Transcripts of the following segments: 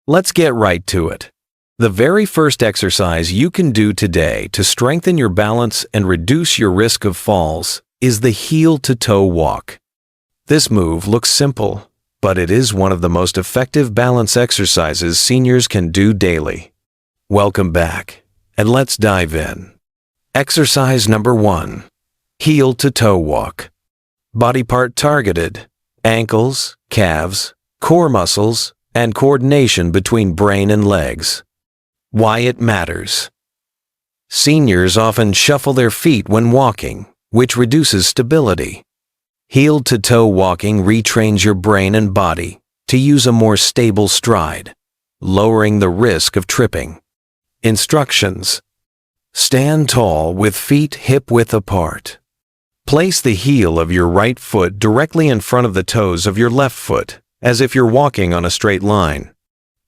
Let's get right to it. The very first exercise you can do today to strengthen your balance and reduce your risk of falls is the heel-to-toe walk. This move looks simple, but it is one of the most effective balance exercises seniors can do daily. Welcome back, and let's dive in. Exercise number 1. Heel-to-toe walk. Body part targeted, ankles, calves, core muscles, and coordination between brain and legs. Why it matters. Seniors often shuffle their feet when walking, which reduces stability. Heel-to-toe walking retrains your brain and body to use a more stable stride, lowering the risk of tripping. Instructions. Stand tall with feet hip-width apart. Place the heel of your right foot directly in front of the toes of your left foot, as if you're walking on a straight line.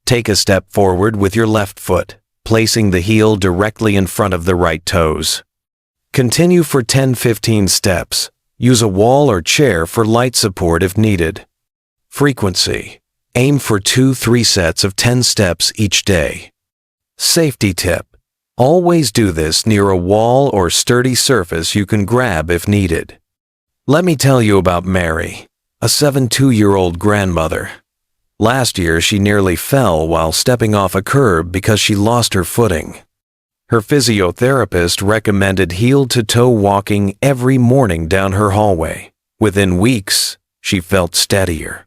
Take a step forward with your left foot, placing the heel directly in front of the right toes. Continue for 10-15 steps. Use a wall or chair for light support if needed. Frequency. Aim for 2-3 sets of 10 steps each day. Safety tip. Always do this near a wall or sturdy surface you can grab if needed. Let me tell you about Mary, a 72-year-old grandmother. Last year, she nearly fell while stepping off a curb because she lost her footing. Her physiotherapist recommended heel-to-toe walking every morning down her hallway. Within weeks, she felt steadier.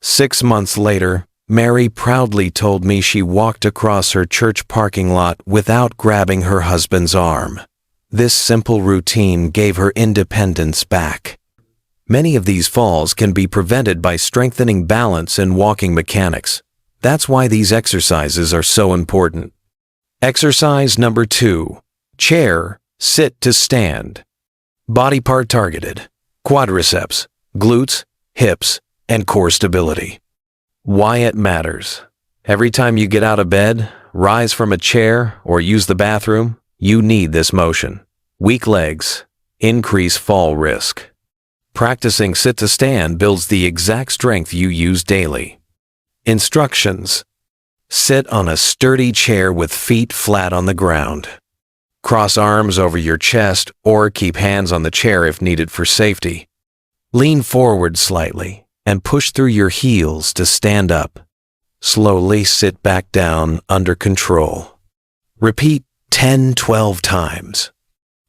6 months later, Mary proudly told me she walked across her church parking lot without grabbing her husband's arm. This simple routine gave her independence back. Many of these falls can be prevented by strengthening balance and walking mechanics. That's why these exercises are so important. Exercise number 2. Chair, sit to stand. Body part targeted, quadriceps, glutes, hips, and core stability. Why it matters. Every time you get out of bed, rise from a chair, or use the bathroom, you need this motion. Weak legs increase fall risk. Practicing sit to stand builds the exact strength you use daily. Instructions. Sit on a sturdy chair with feet flat on the ground. Cross arms over your chest or keep hands on the chair if needed for safety. Lean forward slightly and push through your heels to stand up. Slowly sit back down under control. Repeat 10-12 times.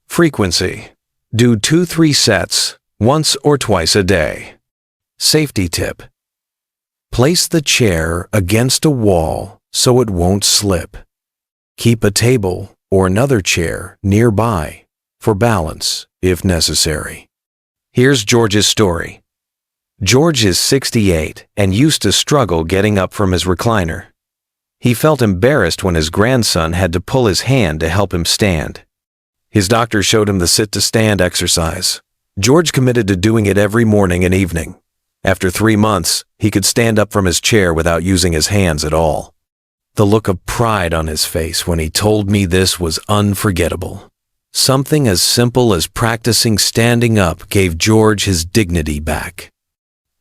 Frequency. Do 2-3 sets, once or twice a day. Safety tip. Place the chair against a wall so it won't slip. Keep a table or another chair nearby for balance if necessary. Here's George's story. George is 68 and used to struggle getting up from his recliner. He felt embarrassed when his grandson had to pull his hand to help him stand. His doctor showed him the sit-to-stand exercise. George committed to doing it every morning and evening. After 3 months, he could stand up from his chair without using his hands at all. The look of pride on his face when he told me this was unforgettable. Something as simple as practicing standing up gave George his dignity back.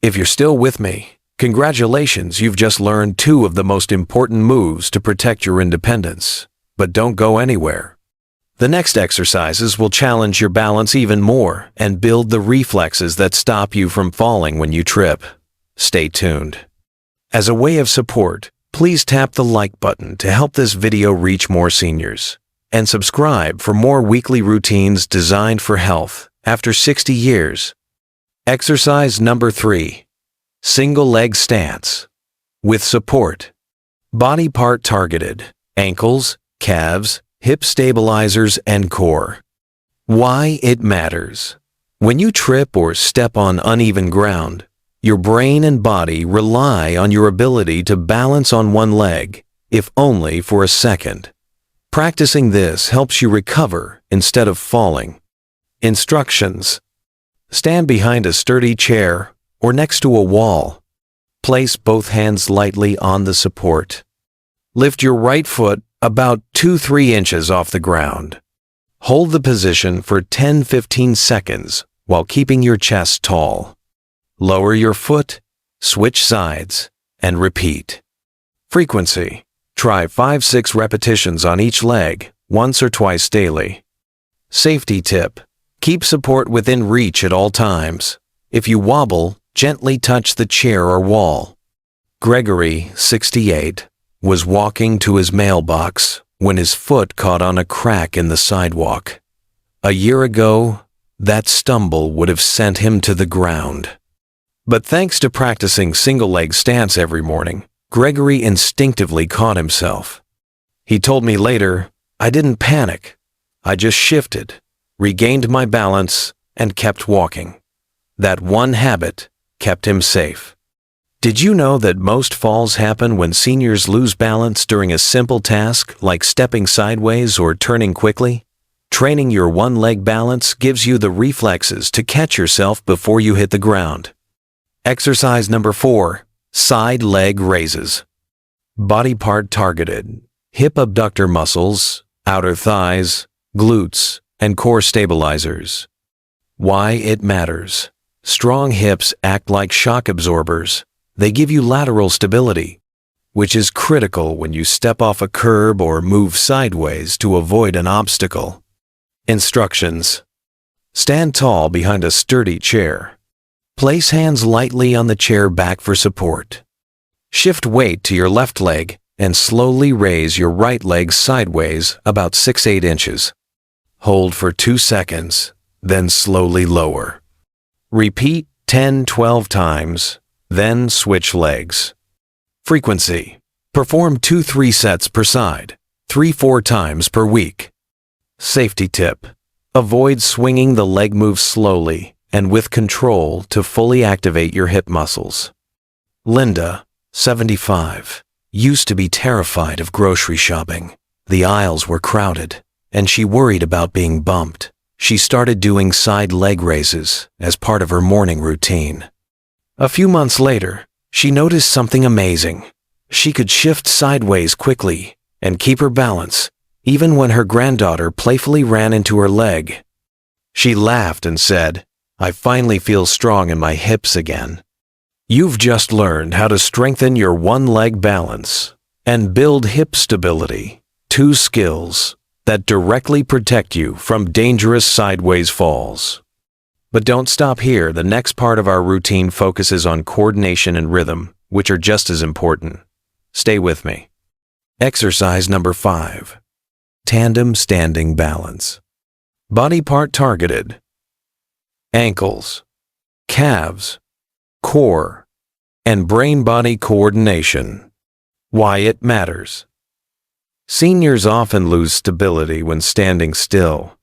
If you're still with me, congratulations, you've just learned 2 of the most important moves to protect your independence. But don't go anywhere. The next exercises will challenge your balance even more and build the reflexes that stop you from falling when you trip. Stay tuned. As a way of support, please tap the like button to help this video reach more seniors. And subscribe for more weekly routines designed for health after 60 years. Exercise number 3. Single leg stance. With support. Body part targeted. Ankles, calves, hip stabilizers, and core. Why it matters. When you trip or step on uneven ground, your brain and body rely on your ability to balance on one leg, if only for a second. Practicing this helps you recover instead of falling. Instructions. Stand behind a sturdy chair or next to a wall. Place both hands lightly on the support. Lift your right foot about 2-3 inches off the ground. Hold the position for 10-15 seconds while keeping your chest tall. Lower your foot, switch sides, and repeat. Frequency. Try 5-6 repetitions on each leg, once or twice daily. Safety tip. Keep support within reach at all times. If you wobble, gently touch the chair or wall. Gregory, 68, was walking to his mailbox when his foot caught on a crack in the sidewalk. A year ago, that stumble would have sent him to the ground. But thanks to practicing single-leg stance every morning, Gregory instinctively caught himself. He told me later, "I didn't panic. I just shifted, regained my balance, and kept walking." That one habit kept him safe. Did you know that most falls happen when seniors lose balance during a simple task like stepping sideways or turning quickly? Training your one-leg balance gives you the reflexes to catch yourself before you hit the ground. Exercise number 4. Side leg raises. Body part targeted. Hip abductor muscles, outer thighs, glutes, and core stabilizers. Why it matters. Strong hips act like shock absorbers. They give you lateral stability, which is critical when you step off a curb or move sideways to avoid an obstacle. Instructions. Stand tall behind a sturdy chair. Place hands lightly on the chair back for support. Shift weight to your left leg and slowly raise your right leg sideways about 6-8 inches. Hold for 2 seconds, then slowly lower. Repeat 10-12 times, then switch legs. Frequency. Perform 2-3 sets per side, 3-4 times per week. Safety tip. Avoid swinging the leg move slowly and with control to fully activate your hip muscles. Linda, 75, used to be terrified of grocery shopping. The aisles were crowded, and she worried about being bumped. She started doing side leg raises as part of her morning routine. A few months later, she noticed something amazing. She could shift sideways quickly and keep her balance, even when her granddaughter playfully ran into her leg. She laughed and said, "I finally feel strong in my hips again." You've just learned how to strengthen your one-leg balance and build hip stability, 2 skills that directly protect you from dangerous sideways falls. But don't stop here. The next part of our routine focuses on coordination and rhythm, which are just as important. Stay with me. Exercise number 5. Tandem standing balance. Body part targeted. Ankles, calves, core, and brain-body coordination. Why it matters. Seniors often lose stability when standing still,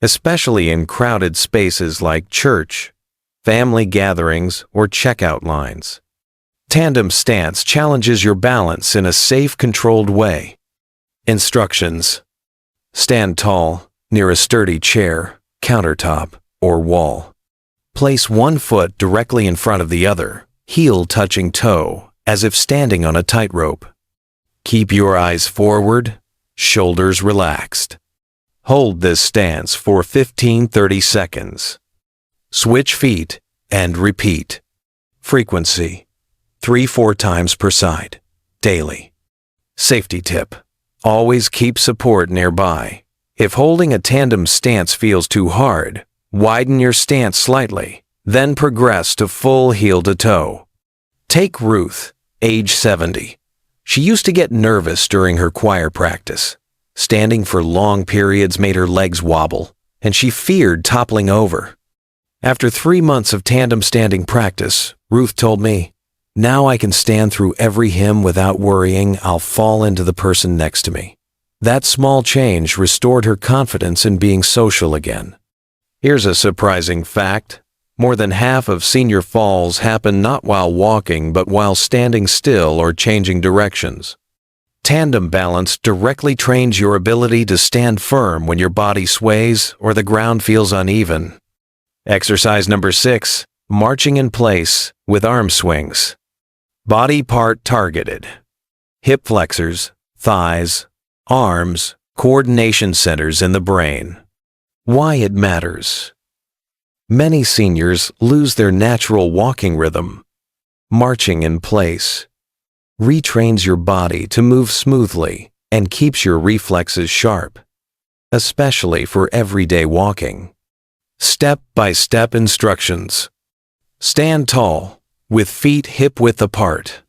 especially in crowded spaces like church, family gatherings, or checkout lines. Tandem stance challenges your balance in a safe, controlled way. Instructions. Stand tall, near a sturdy chair, countertop, or wall. Place one foot directly in front of the other, heel touching toe, as if standing on a tightrope. Keep your eyes forward, shoulders relaxed. Hold this stance for 15-30 seconds. Switch feet and repeat. Frequency. 3-4 times per side, daily. Safety tip. Always keep support nearby. If holding a tandem stance feels too hard, widen your stance slightly, then progress to full heel to toe. Take Ruth, age 70. She used to get nervous during her choir practice. Standing for long periods made her legs wobble, and she feared toppling over. After 3 months of tandem standing practice, Ruth told me, "Now I can stand through every hymn without worrying I'll fall into the person next to me." That small change restored her confidence in being social again. Here's a surprising fact. More than half of senior falls happen not while walking but while standing still or changing directions. Tandem balance directly trains your ability to stand firm when your body sways or the ground feels uneven. Exercise number 6, marching in place with arm swings. Body part targeted. Hip flexors, thighs, arms, coordination centers in the brain. Why it matters. Many seniors lose their natural walking rhythm. Marching in place. retrains your body to move smoothly and keeps your reflexes sharp, especially for everyday walking. Step-by-step instructions. Stand tall, with feet hip-width apart.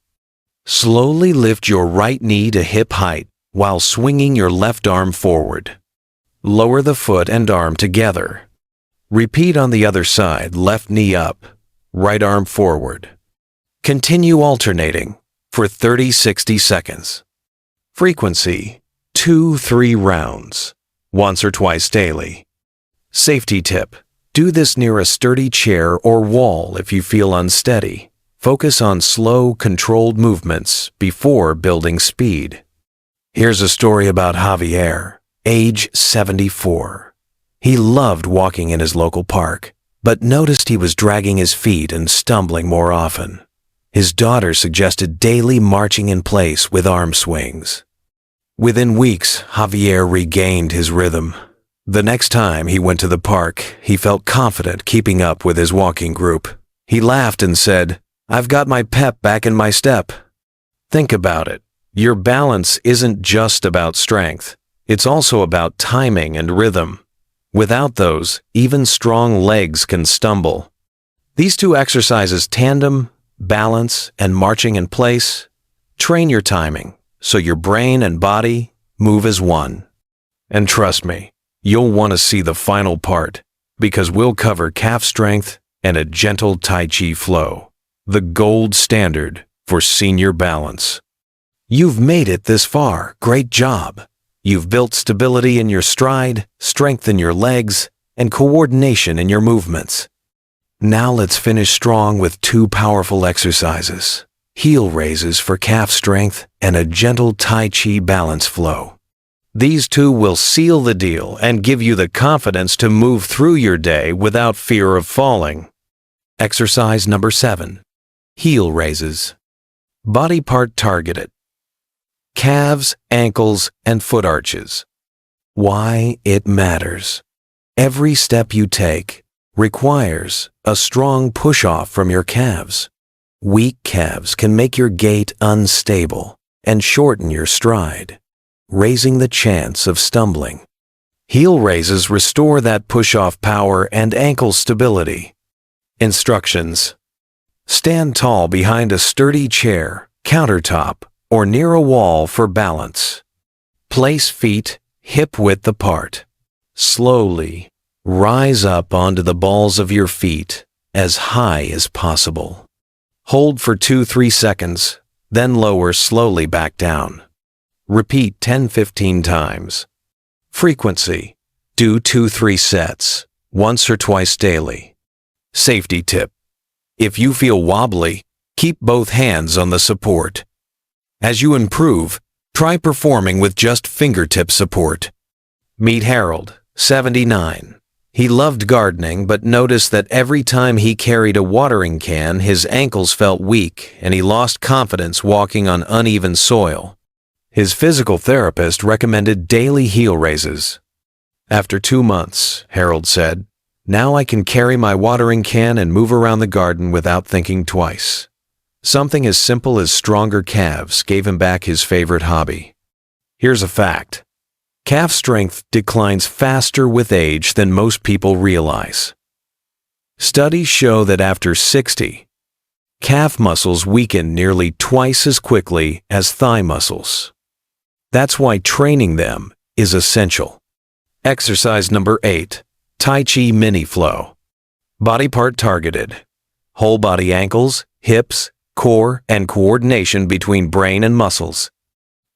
Slowly lift your right knee to hip height while swinging your left arm forward. Lower the foot and arm together. Repeat on the other side, left knee up, right arm forward. Continue alternating for 30-60 seconds. Frequency, 2-3 rounds, once or twice daily. Safety tip: do this near a sturdy chair or wall if you feel unsteady. Focus on slow, controlled movements before building speed. Here's a story about Javier, age 74. He loved walking in his local park, but noticed he was dragging his feet and stumbling more often. His daughter suggested daily marching in place with arm swings. Within weeks, Javier regained his rhythm. The next time he went to the park, he felt confident keeping up with his walking group. He laughed and said, "I've got my pep back in my step." Think about it. Your balance isn't just about strength. It's also about timing and rhythm. Without those, even strong legs can stumble. These two exercises, tandem, balance, and marching in place, train your timing so your brain and body move as one. And trust me, you'll want to see the final part, because we'll cover calf strength and a gentle Tai Chi flow, the gold standard for senior balance. You've made it this far. Great job. You've built stability in your stride, strength in your legs, and coordination in your movements. Now let's finish strong with two powerful exercises: heel raises for calf strength and a gentle Tai Chi balance flow. These two will seal the deal and give you the confidence to move through your day without fear of falling. Exercise number 7. Heel raises. Body part targeted. Calves, ankles, and foot arches. Why it matters. Every step you take requires a strong push-off from your calves. Weak calves can make your gait unstable and shorten your stride, raising the chance of stumbling. Heel raises restore that push-off power and ankle stability. Instructions: stand tall behind a sturdy chair, countertop, or near a wall for balance. Place feet hip-width apart. Slowly rise up onto the balls of your feet as high as possible. Hold for 2-3 seconds, then lower slowly back down. Repeat 10-15 times. Frequency: do 2-3 sets, once or twice daily. Safety tip: if you feel wobbly, keep both hands on the support. As you improve, try performing with just fingertip support. Meet Harold, 79. He loved gardening but noticed that every time he carried a watering can, his ankles felt weak and he lost confidence walking on uneven soil. His physical therapist recommended daily heel raises. After 2 months, Harold said, "Now I can carry my watering can and move around the garden without thinking twice." Something as simple as stronger calves gave him back his favorite hobby. Here's a fact: calf strength declines faster with age than most people realize. Studies show that after 60, calf muscles weaken nearly twice as quickly as thigh muscles. That's why training them is essential. Exercise number 8. Tai Chi Mini Flow. Body part targeted. Whole body ankles, hips, core, and coordination between brain and muscles.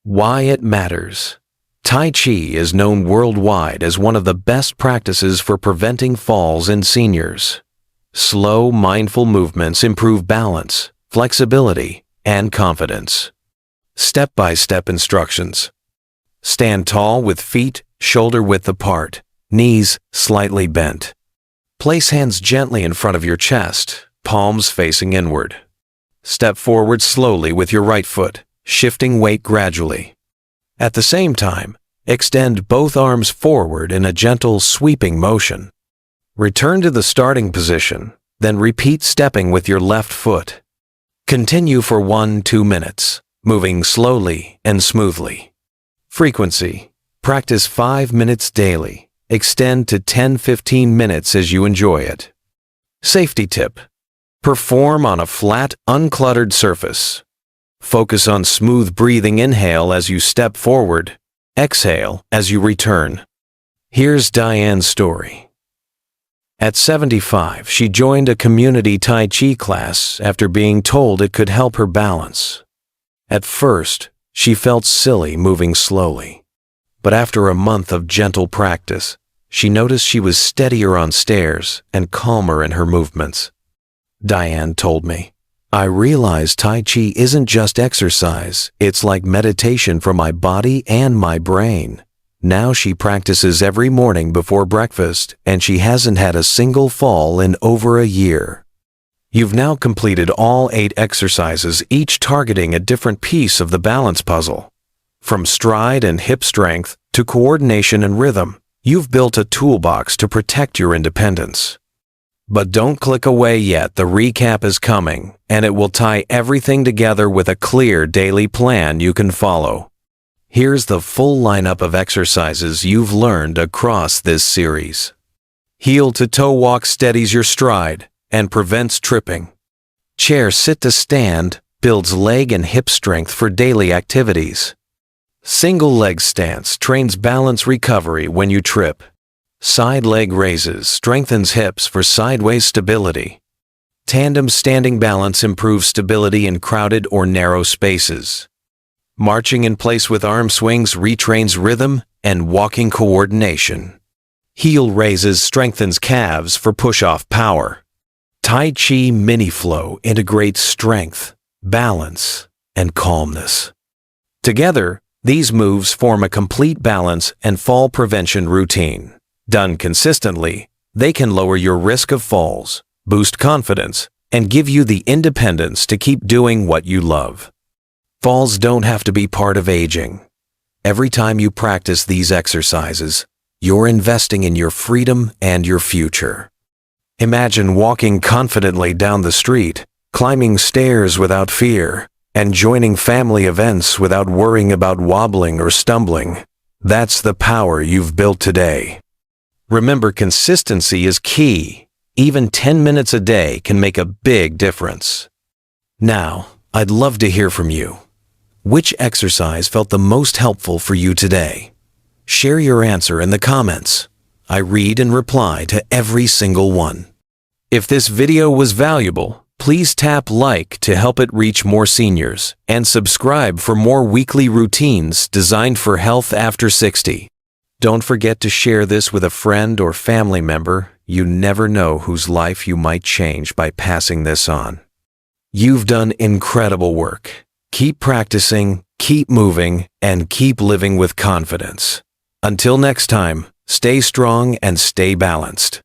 Why it matters. Tai Chi is known worldwide as one of the best practices for preventing falls in seniors. Slow, mindful movements improve balance, flexibility, and confidence. Step-by-step instructions. Stand tall with feet shoulder-width apart, knees slightly bent. Place hands gently in front of your chest, palms facing inward. Step forward slowly with your right foot, shifting weight gradually. At the same time, extend both arms forward in a gentle sweeping motion. Return to the starting position, then repeat stepping with your left foot. Continue for 1-2 minutes, moving slowly and smoothly. Frequency: practice 5 minutes daily. Extend to 10-15 minutes as you enjoy it. Safety tip: perform on a flat, uncluttered surface. Focus on smooth breathing. Inhale as you step forward. Exhale as you return. Here's Diane's story. At 75, she joined a community Tai Chi class after being told it could help her balance. At first, she felt silly moving slowly. But after a month of gentle practice, she noticed she was steadier on stairs and calmer in her movements. Diane told me, "I realized Tai Chi isn't just exercise, it's like meditation for my body and my brain." Now she practices every morning before breakfast, and she hasn't had a single fall in over a year. You've now completed all 8 exercises, each targeting a different piece of the balance puzzle. From stride and hip strength to coordination and rhythm, you've built a toolbox to protect your independence. But don't click away yet. The recap is coming, and it will tie everything together with a clear daily plan you can follow. Here's the full lineup of exercises you've learned across this series. Heel-to-toe walk steadies your stride and prevents tripping. Chair sit-to-stand builds leg and hip strength for daily activities. Single leg stance trains balance recovery when you trip. Side leg raises strengthens hips for sideways stability. Tandem standing balance improves stability in crowded or narrow spaces. Marching in place with arm swings retrains rhythm and walking coordination. Heel raises strengthens calves for push-off power. Tai Chi Mini Flow integrates strength, balance, and calmness. Together, these moves form a complete balance and fall prevention routine. Done consistently, they can lower your risk of falls, boost confidence, and give you the independence to keep doing what you love. Falls don't have to be part of aging. Every time you practice these exercises, you're investing in your freedom and your future. Imagine walking confidently down the street, climbing stairs without fear, and joining family events without worrying about wobbling or stumbling. That's the power you've built today. Remember, consistency is key. Even 10 minutes a day can make a big difference. Now, I'd love to hear from you. Which exercise felt the most helpful for you today? Share your answer in the comments. I read and reply to every single one. If this video was valuable, please tap like to help it reach more seniors, and subscribe for more weekly routines designed for health after 60. Don't forget to share this with a friend or family member. You never know whose life you might change by passing this on. You've done incredible work. Keep practicing, keep moving, and keep living with confidence. Until next time, stay strong and stay balanced.